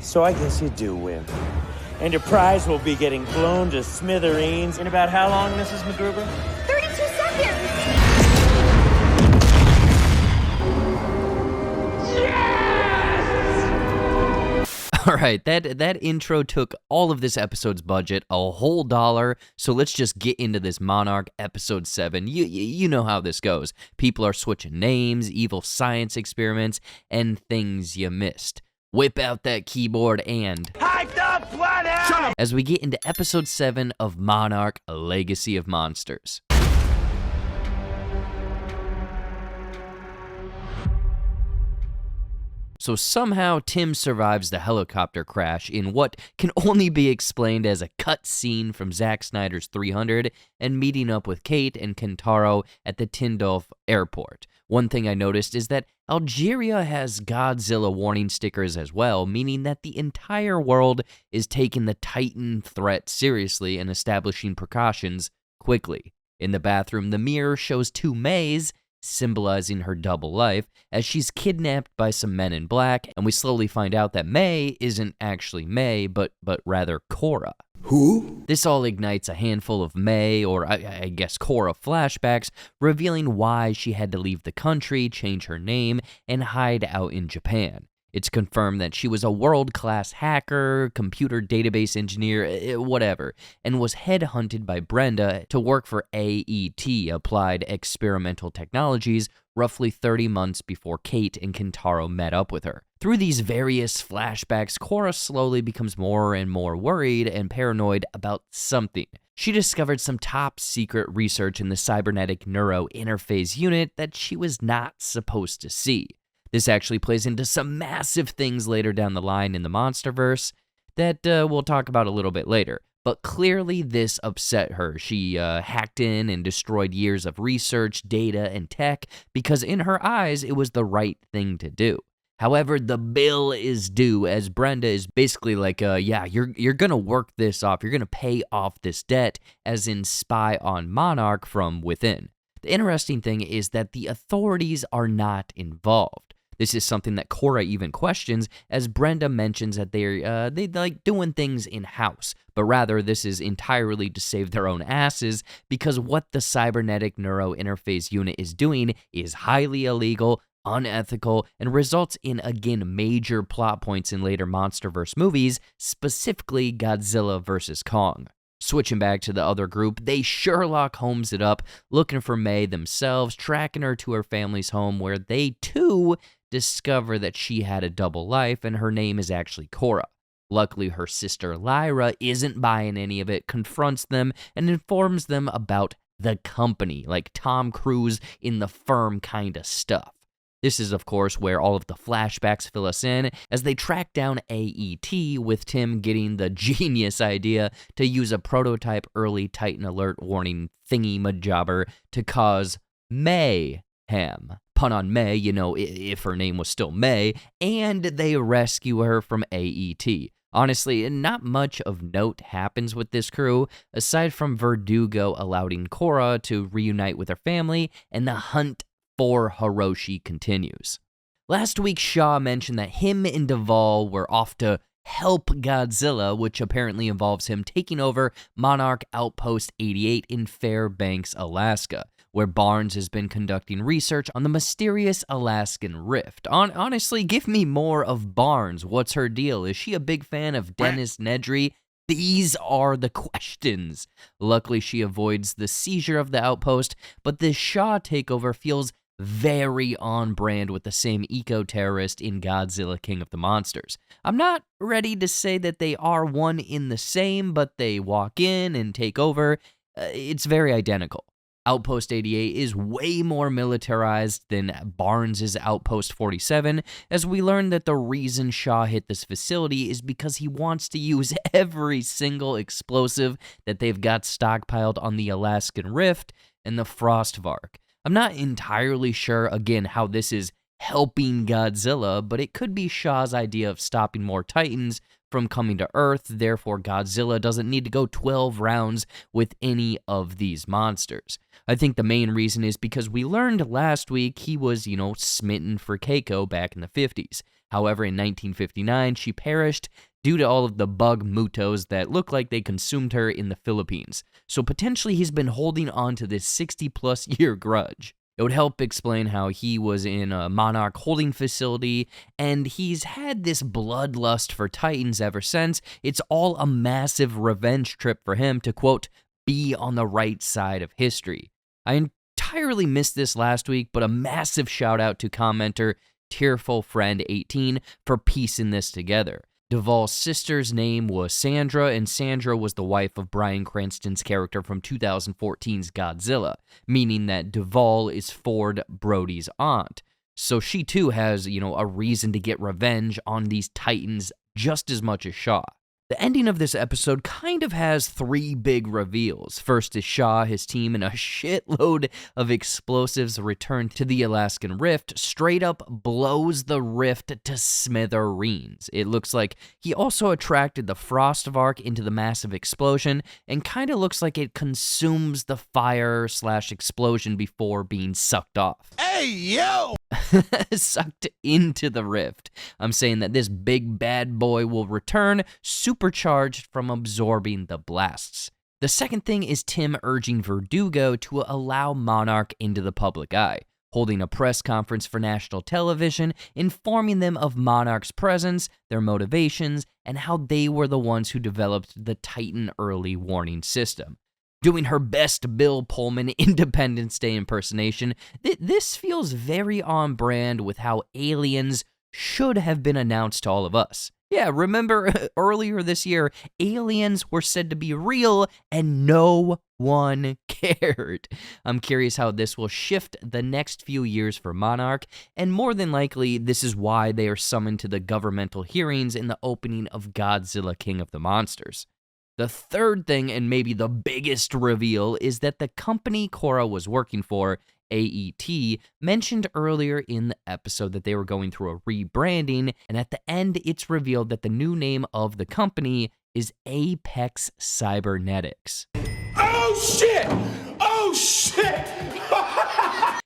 So I guess you do win. Enterprise will be getting blown to smithereens in about how long, Mrs. McGruber? 32 seconds! All right, that intro took all of this episode's budget, a whole $1, so let's just get into this Monarch Episode 7. You know how this goes. People are switching names, evil science experiments, and things you missed. Whip out that keyboard and... Hype the planet! Shut up! As we get into Episode 7 of Monarch Legacy of Monsters. So somehow Tim survives the helicopter crash in what can only be explained as a cut scene from Zack Snyder's 300 and meeting up with Kate and Kentaro at the Tindolf airport. One thing I noticed is that Algeria has Godzilla warning stickers as well, meaning that the entire world is taking the Titan threat seriously and establishing precautions quickly. In the bathroom, the mirror shows two Mays, symbolizing her double life, as she's kidnapped by some men in black, and we slowly find out that May isn't actually May, but rather Korra. Who? This all ignites a handful of May, or I guess Korra flashbacks, revealing why she had to leave the country, change her name, and hide out in Japan. It's confirmed that she was a world-class hacker, computer database engineer, whatever, and was headhunted by Brenda to work for AET, Applied Experimental Technologies, roughly 30 months before Kate and Kentaro met up with her. Through these various flashbacks, Korra slowly becomes more and more worried and paranoid about something. She discovered some top-secret research in the cybernetic neuro-interface unit that she was not supposed to see. This actually plays into some massive things later down the line in the MonsterVerse that we'll talk about a little bit later. But clearly this upset her. She hacked in and destroyed years of research, data, and tech because in her eyes it was the right thing to do. However, the bill is due, as Brenda is basically like, you're gonna work this off. You're gonna pay off this debt, as in spy on Monarch from within. The interesting thing is that the authorities are not involved. This is something that Korra even questions, as Brenda mentions that they like doing things in-house, but rather this is entirely to save their own asses, because what the cybernetic neuro-interface unit is doing is highly illegal, unethical, and results in, again, major plot points in later MonsterVerse movies, specifically Godzilla vs. Kong. Switching back to the other group, they Sherlock Holmes it up, looking for May themselves, tracking her to her family's home, where they, too, discover that she had a double life and her name is actually Korra. Luckily, her sister Lyra isn't buying any of it, confronts them, and informs them about the company, like Tom Cruise in The Firm kind of stuff. This is, of course, where all of the flashbacks fill us in, as they track down AET, with Tim getting the genius idea to use a prototype early Titan alert warning thingy-majobber to cause mayhem. Pun on May, if her name was still May, and they rescue her from AET. Honestly, not much of note happens with this crew, aside from Verdugo allowing Korra to reunite with her family, and the hunt for Hiroshi continues. Last week, Shaw mentioned that him and Duvall were off to help Godzilla, which apparently involves him taking over Monarch Outpost 88 in Fairbanks, Alaska, where Barnes has been conducting research on the mysterious Alaskan Rift. Honestly, give me more of Barnes. What's her deal? Is she a big fan of Dennis Nedry? These are the questions. Luckily, she avoids the seizure of the outpost, but this Shaw takeover feels very on brand with the same eco-terrorist in Godzilla King of the Monsters. I'm not ready to say that they are one in the same, but they walk in and take over. It's very identical. Outpost 88 is way more militarized than Barnes' Outpost 47, as we learn that the reason Shaw hit this facility is because he wants to use every single explosive that they've got stockpiled on the Alaskan Rift and the Frostvark. I'm not entirely sure, again, how this is helping Godzilla, but it could be Shaw's idea of stopping more Titans from coming to Earth, therefore Godzilla doesn't need to go 12 rounds with any of these monsters. I think the main reason is because we learned last week he was, smitten for Keiko back in the 50s. However, in 1959, she perished due to all of the bug mutos that look like they consumed her in the Philippines. So potentially he's been holding on to this 60-plus year grudge. It would help explain how he was in a Monarch holding facility, and he's had this bloodlust for Titans ever since. It's all a massive revenge trip for him to, quote, be on the right side of history. I entirely missed this last week, but a massive shout out to commenter Tearful Friend 18 for piecing this together. Duvall's sister's name was Sandra, and Sandra was the wife of Bryan Cranston's character from 2014's Godzilla, meaning that Duvall is Ford Brody's aunt. So she too has, a reason to get revenge on these Titans just as much as Shaw. The ending of this episode kind of has three big reveals. First is Shaw, his team, and a shitload of explosives return to the Alaskan Rift, straight up blows the rift to smithereens. It looks like he also attracted the Frostvark into the massive explosion, and kind of looks like it consumes the fire/explosion before being sucked off. Hey, yo! Sucked into the rift. I'm saying that this big bad boy will return supercharged from absorbing the blasts. The second thing is Tim urging Verdugo to allow Monarch into the public eye, holding a press conference for national television, informing them of Monarch's presence, their motivations, and how they were the ones who developed the Titan early warning system. Doing her best Bill Pullman Independence Day impersonation, this feels very on brand with how Aliens should have been announced to all of us. Yeah, remember earlier this year, aliens were said to be real and no one cared. I'm curious how this will shift the next few years for Monarch, and more than likely, this is why they are summoned to the governmental hearings in the opening of Godzilla King of the Monsters. The third thing, and maybe the biggest reveal, is that the company Korra was working for, AET, mentioned earlier in the episode that they were going through a rebranding, and at the end it's revealed that the new name of the company is Apex Cybernetics. Oh shit! Oh shit!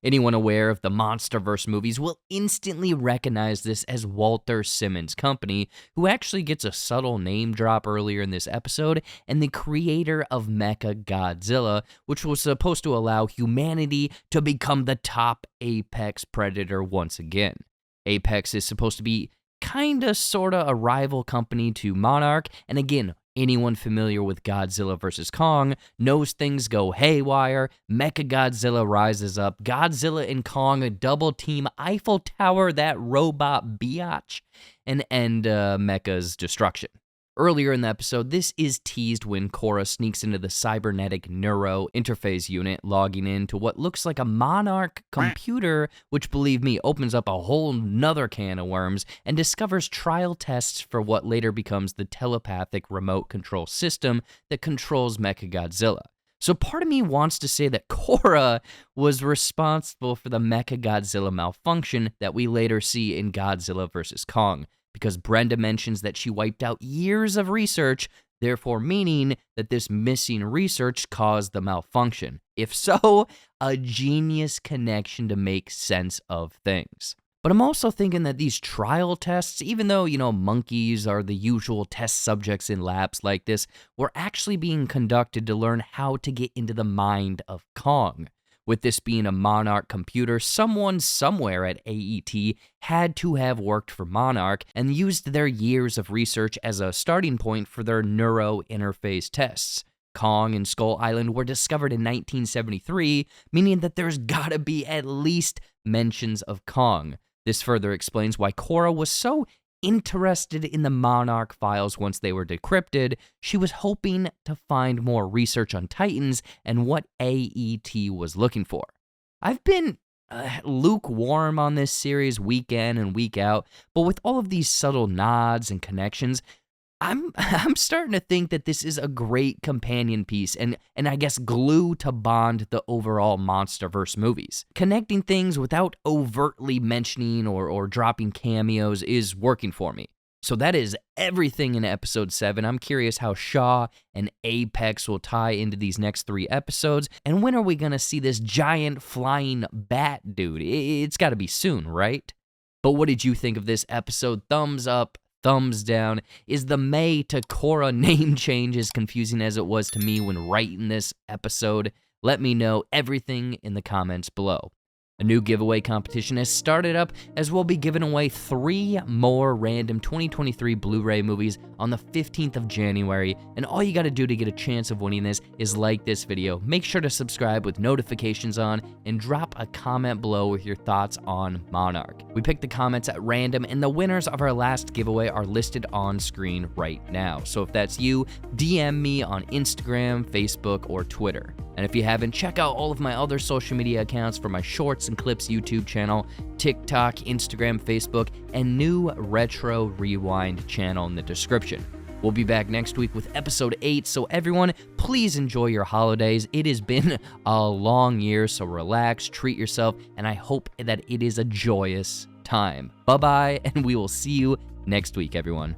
Anyone aware of the MonsterVerse movies will instantly recognize this as Walter Simmons' company, who actually gets a subtle name drop earlier in this episode, and the creator of Mechagodzilla, which was supposed to allow humanity to become the top apex predator once again. Apex is supposed to be kinda sorta a rival company to Monarch, and again, anyone familiar with Godzilla vs. Kong knows things go haywire. Mechagodzilla rises up. Godzilla and Kong double team Eiffel Tower that robot biatch and end Mecha's destruction. Earlier in the episode, this is teased when Korra sneaks into the cybernetic neuro interface unit, logging into what looks like a Monarch computer, which, believe me, opens up a whole nother can of worms, and discovers trial tests for what later becomes the telepathic remote control system that controls Mechagodzilla. So part of me wants to say that Korra was responsible for the Mechagodzilla malfunction that we later see in Godzilla vs. Kong, because Brenda mentions that she wiped out years of research, therefore meaning that this missing research caused the malfunction. If so, a genius connection to make sense of things. But I'm also thinking that these trial tests, even though, monkeys are the usual test subjects in labs like this, were actually being conducted to learn how to get into the mind of Kong. With this being a Monarch computer, someone somewhere at AET had to have worked for Monarch and used their years of research as a starting point for their neuro interface tests. Kong and Skull Island were discovered in 1973, meaning that there's gotta be at least mentions of Kong. This further explains why Korra was so interested in the Monarch files once they were decrypted. She was hoping to find more research on Titans and what AET was looking for. I've been lukewarm on this series week in and week out, but with all of these subtle nods and connections, I'm starting to think that this is a great companion piece and I guess glue to bond the overall MonsterVerse movies. Connecting things without overtly mentioning or dropping cameos is working for me. So that is everything in episode 7. I'm curious how Shaw and Apex will tie into these next 3 episodes, and when are we gonna see this giant flying bat dude? It's gotta be soon, right? But what did you think of this episode? Thumbs up, thumbs down. Is the May to Korra name change as confusing as it was to me when writing this episode? Let me know everything in the comments below. A new giveaway competition has started up, as we'll be giving away 3 more random 2023 Blu-ray movies on the 15th of January, and all you gotta do to get a chance of winning this is like this video, make sure to subscribe with notifications on, and drop a comment below with your thoughts on Monarch. We picked the comments at random, and the winners of our last giveaway are listed on screen right now. So if that's you, DM me on Instagram, Facebook, or Twitter. And if you haven't, check out all of my other social media accounts for my Shorts and Clips YouTube channel, TikTok, Instagram, Facebook, and new Retro Rewind channel in the description. We'll be back next week with episode 8, so everyone, please enjoy your holidays. It has been a long year, so relax, treat yourself, and I hope that it is a joyous time. Bye-bye, and we will see you next week, everyone.